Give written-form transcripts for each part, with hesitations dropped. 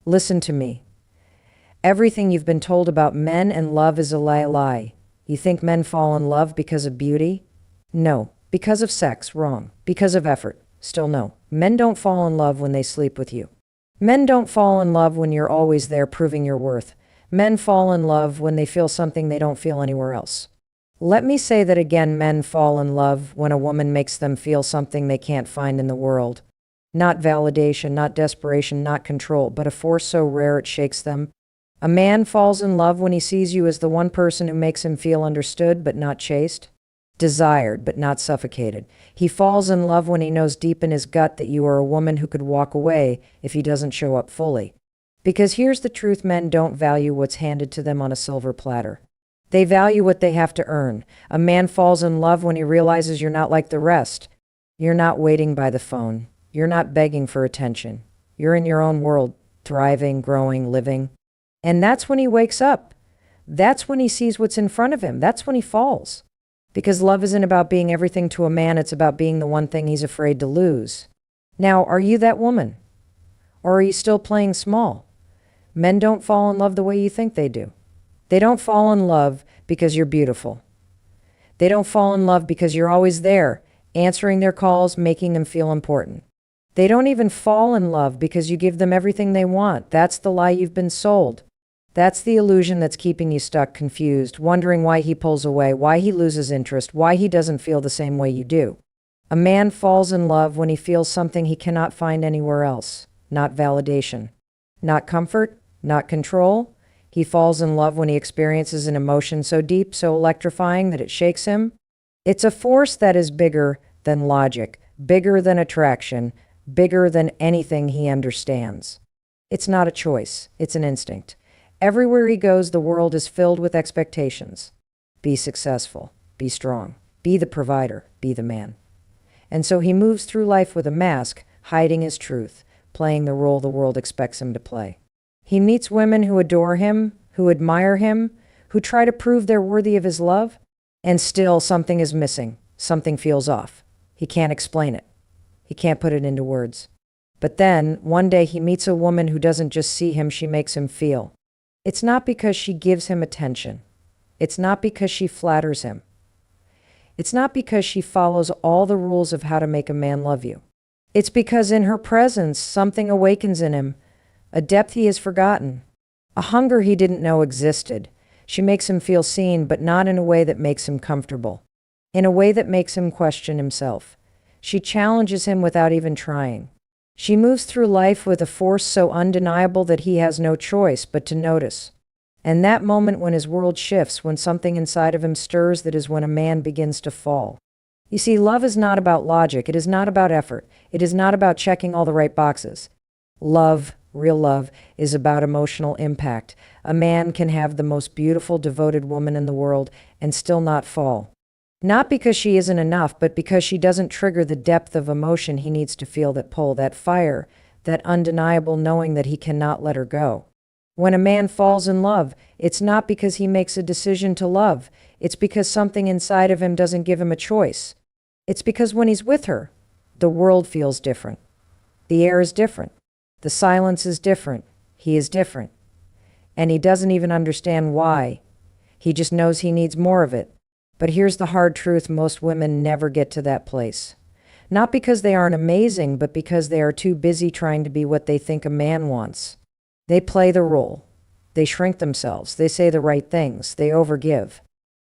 Listen to me. Everything you've been told about men and love is a lie. You think men fall in love because of beauty? No. Because of sex? Wrong. Because of effort? Still no. Men don't fall in love when they sleep with you. Men don't fall in love when you're always there proving your worth. Men fall in love when they feel something they don't feel anywhere else. Let me say that again. Men fall in love when a woman makes them feel something they can't find in the world. Not validation, not desperation, not control, but a force so rare it shakes them. A man falls in love when he sees you as the one person who makes him feel understood but not chased, desired but not suffocated. He falls in love when he knows deep in his gut that you are a woman who could walk away if he doesn't show up fully. Because here's the truth: men don't value what's handed to them on a silver platter. They value what they have to earn. A man falls in love when he realizes you're not like the rest. You're not waiting by the phone. You're not begging for attention. You're in your own world, thriving, growing, living. And that's when he wakes up. That's when he sees what's in front of him. That's when he falls. Because love isn't about being everything to a man. It's about being the one thing he's afraid to lose. Now, are you that woman? Or are you still playing small? Men don't fall in love the way you think they do. They don't fall in love because you're beautiful. They don't fall in love because you're always there, answering their calls, making them feel important. They don't even fall in love because you give them everything they want. That's the lie you've been sold. That's the illusion that's keeping you stuck, confused, wondering why he pulls away, why he loses interest, why he doesn't feel the same way you do. A man falls in love when he feels something he cannot find anywhere else. Not validation. Not comfort. Not control. He falls in love when he experiences an emotion so deep, so electrifying that it shakes him. It's a force that is bigger than logic, bigger than attraction, bigger than anything he understands. It's not a choice. It's an instinct. Everywhere he goes, the world is filled with expectations. Be successful. Be strong. Be the provider. Be the man. And so he moves through life with a mask, hiding his truth, playing the role the world expects him to play. He meets women who adore him, who admire him, who try to prove they're worthy of his love, and still something is missing. Something feels off. He can't explain it. He can't put it into words. But then, one day he meets a woman who doesn't just see him, she makes him feel. It's not because she gives him attention. It's not because she flatters him. It's not because she follows all the rules of how to make a man love you. It's because in her presence, something awakens in him, a depth he has forgotten, a hunger he didn't know existed. She makes him feel seen, but not in a way that makes him comfortable, in a way that makes him question himself. She challenges him without even trying. She moves through life with a force so undeniable that he has no choice but to notice. And that moment when his world shifts, when something inside of him stirs, that is when a man begins to fall. You see, love is not about logic. It is not about effort. It is not about checking all the right boxes. Love, real love, is about emotional impact. A man can have the most beautiful, devoted woman in the world and still not fall. Not because she isn't enough, but because she doesn't trigger the depth of emotion he needs to feel, that pull, that fire, that undeniable knowing that he cannot let her go. When a man falls in love, it's not because he makes a decision to love. It's because something inside of him doesn't give him a choice. It's because when he's with her, the world feels different. The air is different. The silence is different. He is different. And he doesn't even understand why. He just knows he needs more of it. But here's the hard truth: most women never get to that place. Not because they aren't amazing, but because they are too busy trying to be what they think a man wants. They play the role. They shrink themselves. They say the right things. They overgive.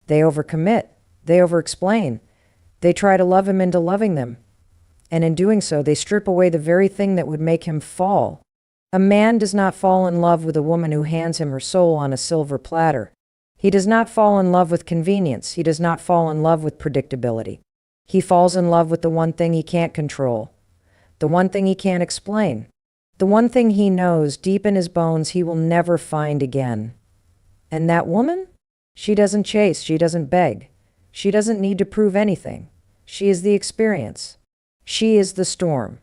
They overcommit. They overexplain. They try to love him into loving them. And in doing so, they strip away the very thing that would make him fall. A man does not fall in love with a woman who hands him her soul on a silver platter. He does not fall in love with convenience. He does not fall in love with predictability. He falls in love with the one thing he can't control, the one thing he can't explain, the one thing he knows deep in his bones he will never find again. And that woman? She doesn't chase. She doesn't beg. She doesn't need to prove anything. She is the experience. She is the storm.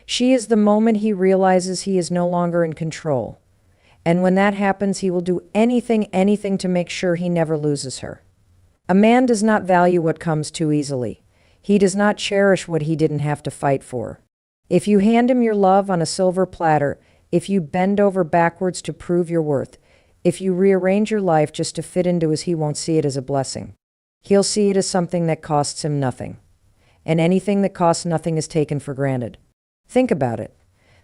She is the moment he realizes he is no longer in control. And when that happens, he will do anything to make sure he never loses her. A man does not value what comes too easily. He does not cherish what he didn't have to fight for. If you hand him your love on a silver platter, if you bend over backwards to prove your worth, if you rearrange your life just to fit into his, he won't see it as a blessing. He'll see it as something that costs him nothing. And anything that costs nothing is taken for granted. Think about it.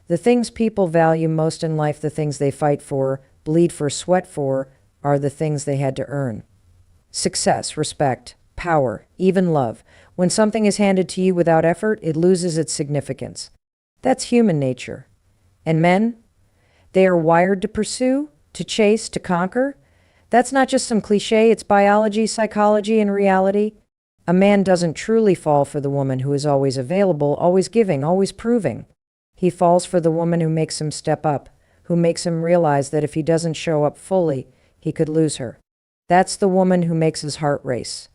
The things people value most in life, the things they fight for, bleed for, sweat for, are the things they had to earn. Success, respect, power, even love. When something is handed to you without effort, it loses its significance. That's human nature. And men? They are wired to pursue, to chase, to conquer. That's not just some cliche, it's biology, psychology, and reality. A man doesn't truly fall for the woman who is always available, always giving, always proving. He falls for the woman who makes him step up, who makes him realize that if he doesn't show up fully, he could lose her. That's the woman who makes his heart race.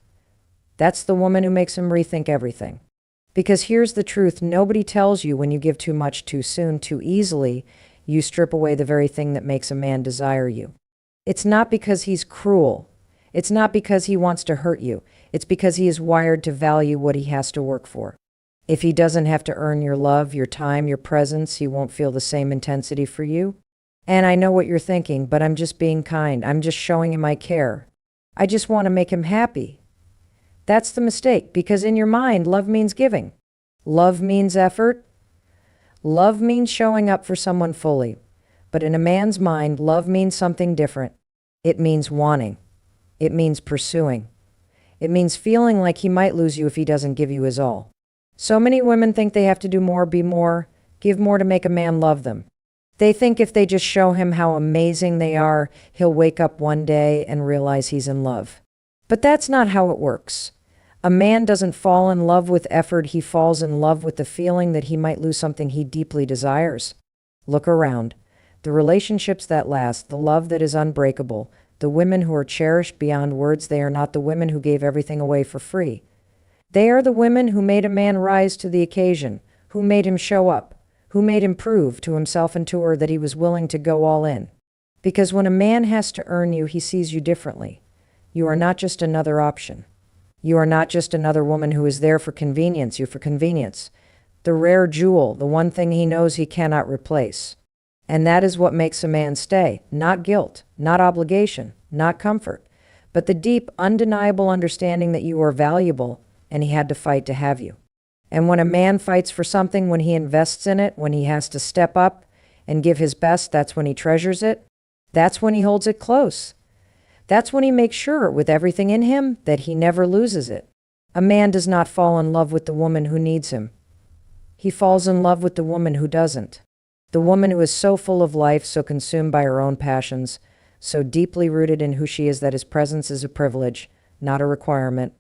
That's the woman who makes him rethink everything. Because here's the truth, nobody tells you when you give too much too soon, too easily, you strip away the very thing that makes a man desire you. It's not because he's cruel. It's not because he wants to hurt you. It's because he is wired to value what he has to work for. If he doesn't have to earn your love, your time, your presence, he won't feel the same intensity for you. And I know what you're thinking, but I'm just being kind. I'm just showing him I care. I just want to make him happy. That's the mistake, because in your mind, love means giving. Love means effort. Love means showing up for someone fully. But in a man's mind, love means something different. It means wanting. It means pursuing. It means feeling like he might lose you if he doesn't give you his all. So many women think they have to do more, be more, give more to make a man love them. They think if they just show him how amazing they are, he'll wake up one day and realize he's in love. But that's not how it works. A man doesn't fall in love with effort, he falls in love with the feeling that he might lose something he deeply desires. Look around. The relationships that last, the love that is unbreakable, the women who are cherished beyond words, they are not the women who gave everything away for free. They are the women who made a man rise to the occasion, who made him show up, who made him prove to himself and to her that he was willing to go all in. Because when a man has to earn you, he sees you differently. You are not just another option. You are not just another woman who is there for convenience, you for convenience. The rare jewel, the one thing he knows he cannot replace. And that is what makes a man stay. Not guilt, not obligation, not comfort, but the deep, undeniable understanding that you are valuable and he had to fight to have you. And when a man fights for something, when he invests in it, when he has to step up and give his best, that's when he treasures it. That's when he holds it close. That's when he makes sure, with everything in him, that he never loses it. A man does not fall in love with the woman who needs him. He falls in love with the woman who doesn't. The woman who is so full of life, so consumed by her own passions, so deeply rooted in who she is that his presence is a privilege, not a requirement.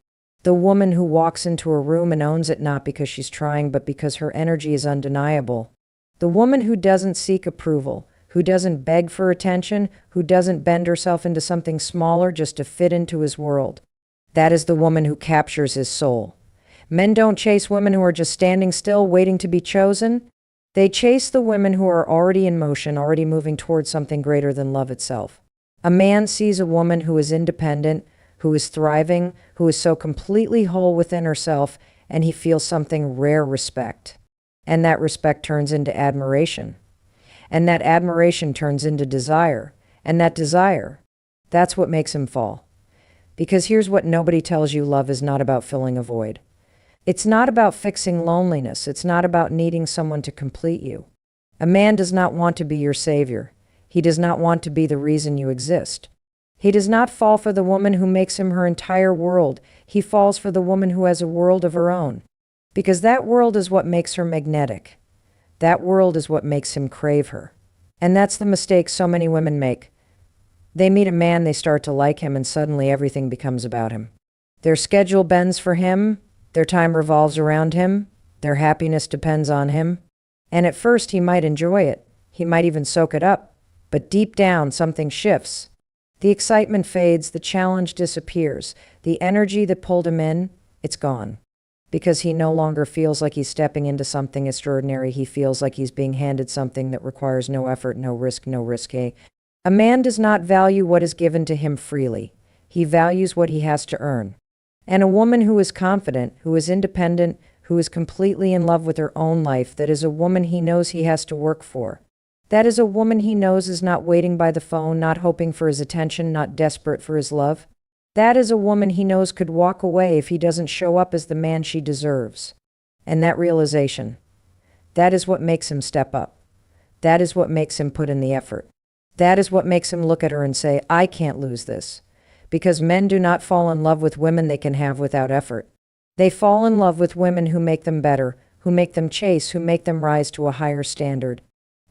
The woman who walks into a room and owns it not because she's trying, but because her energy is undeniable. The woman who doesn't seek approval, who doesn't beg for attention, who doesn't bend herself into something smaller just to fit into his world. That is the woman who captures his soul. Men don't chase women who are just standing still, waiting to be chosen. They chase the women who are already in motion, already moving towards something greater than love itself. A man sees a woman who is independent, who is thriving, who is so completely whole within herself, and he feels something rare respect. And that respect turns into admiration. And that admiration turns into desire. And that desire, that's what makes him fall. Because here's what nobody tells you, love is not about filling a void. It's not about fixing loneliness. It's not about needing someone to complete you. A man does not want to be your savior. He does not want to be the reason you exist. He does not fall for the woman who makes him her entire world. He falls for the woman who has a world of her own. Because that world is what makes her magnetic. That world is what makes him crave her. And that's the mistake so many women make. They meet a man, they start to like him, and suddenly everything becomes about him. Their schedule bends for him. Their time revolves around him. Their happiness depends on him. And at first he might enjoy it. He might even soak it up. But deep down, something shifts. The excitement fades. The challenge disappears. The energy that pulled him in, it's gone. Because he no longer feels like he's stepping into something extraordinary. He feels like he's being handed something that requires no effort, no risk, no risque. A man does not value what is given to him freely. He values what he has to earn. And a woman who is confident, who is independent, who is completely in love with her own life, that is a woman he knows he has to work for. That is a woman he knows is not waiting by the phone, not hoping for his attention, not desperate for his love. That is a woman he knows could walk away if he doesn't show up as the man she deserves. And that realization, that is what makes him step up. That is what makes him put in the effort. That is what makes him look at her and say, I can't lose this. Because men do not fall in love with women they can have without effort. They fall in love with women who make them better, who make them chase, who make them rise to a higher standard.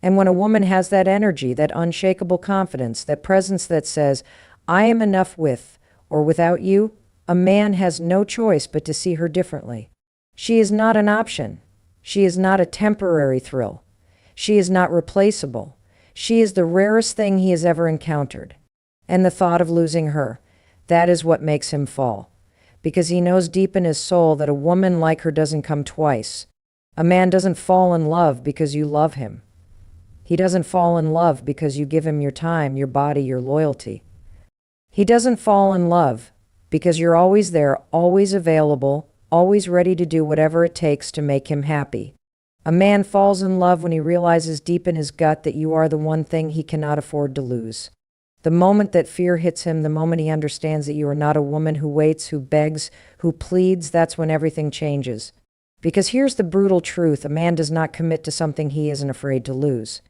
And when a woman has that energy, that unshakable confidence, that presence that says, I am enough with or without you, a man has no choice but to see her differently. She is not an option. She is not a temporary thrill. She is not replaceable. She is the rarest thing he has ever encountered. And the thought of losing her, that is what makes him fall. Because he knows deep in his soul that a woman like her doesn't come twice. A man doesn't fall in love because you love him. He doesn't fall in love because you give him your time, your body, your loyalty. He doesn't fall in love because you're always there, always available, always ready to do whatever it takes to make him happy. A man falls in love when he realizes deep in his gut that you are the one thing he cannot afford to lose. The moment that fear hits him, the moment he understands that you are not a woman who waits, who begs, who pleads, that's when everything changes. Because here's the brutal truth, a man does not commit to something he isn't afraid to lose.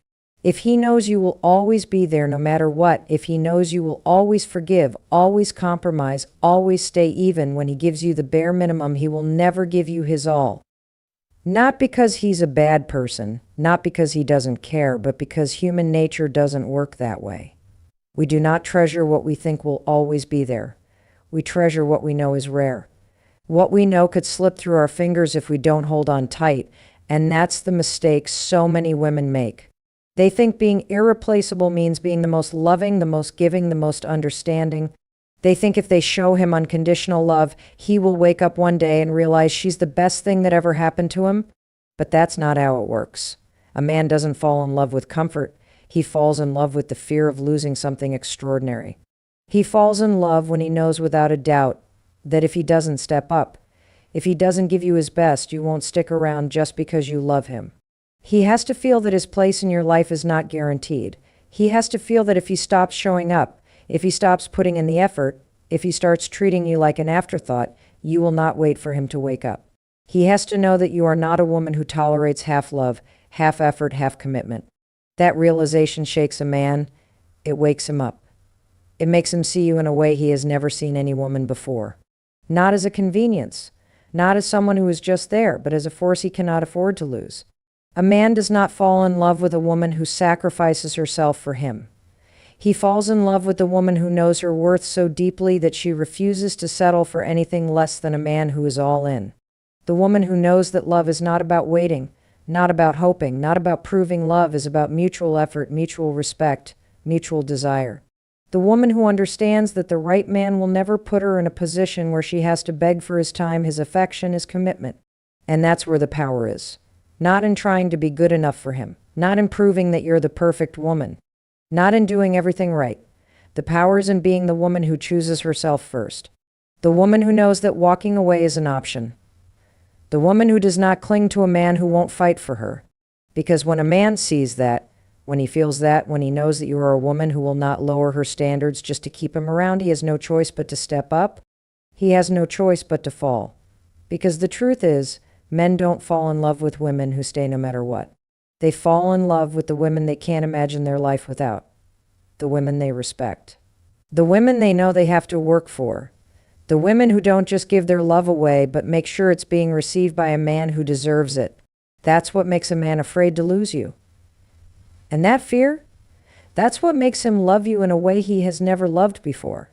If he knows you will always be there no matter what, if he knows you will always forgive, always compromise, always stay even when he gives you the bare minimum, he will never give you his all. Not because he's a bad person, not because he doesn't care, but because human nature doesn't work that way. We do not treasure what we think will always be there. We treasure what we know is rare. What we know could slip through our fingers if we don't hold on tight, and that's the mistake so many women make. They think being irreplaceable means being the most loving, the most giving, the most understanding. They think if they show him unconditional love, he will wake up one day and realize she's the best thing that ever happened to him. But that's not how it works. A man doesn't fall in love with comfort. He falls in love with the fear of losing something extraordinary. He falls in love when he knows without a doubt that if he doesn't step up, if he doesn't give you his best, you won't stick around just because you love him. He has to feel that his place in your life is not guaranteed. He has to feel that if he stops showing up, if he stops putting in the effort, if he starts treating you like an afterthought, you will not wait for him to wake up. He has to know that you are not a woman who tolerates half love, half effort, half commitment. That realization shakes a man. It wakes him up. It makes him see you in a way he has never seen any woman before. Not as a convenience, not as someone who is just there, but as a force he cannot afford to lose. A man does not fall in love with a woman who sacrifices herself for him. He falls in love with the woman who knows her worth so deeply that she refuses to settle for anything less than a man who is all in. The woman who knows that love is not about waiting, not about hoping, not about proving. Love is about mutual effort, mutual respect, mutual desire. The woman who understands that the right man will never put her in a position where she has to beg for his time, his affection, his commitment. And that's where the power is. Not in trying to be good enough for him, not in proving that you're the perfect woman, not in doing everything right. The power is in being the woman who chooses herself first. The woman who knows that walking away is an option. The woman who does not cling to a man who won't fight for her. Because when a man sees that, when he feels that, when he knows that you are a woman who will not lower her standards just to keep him around, he has no choice but to step up. He has no choice but to fall. Because the truth is, men don't fall in love with women who stay no matter what. They fall in love with the women they can't imagine their life without. The women they respect. The women they know they have to work for. The women who don't just give their love away, but make sure it's being received by a man who deserves it. That's what makes a man afraid to lose you. And that fear, that's what makes him love you in a way he has never loved before.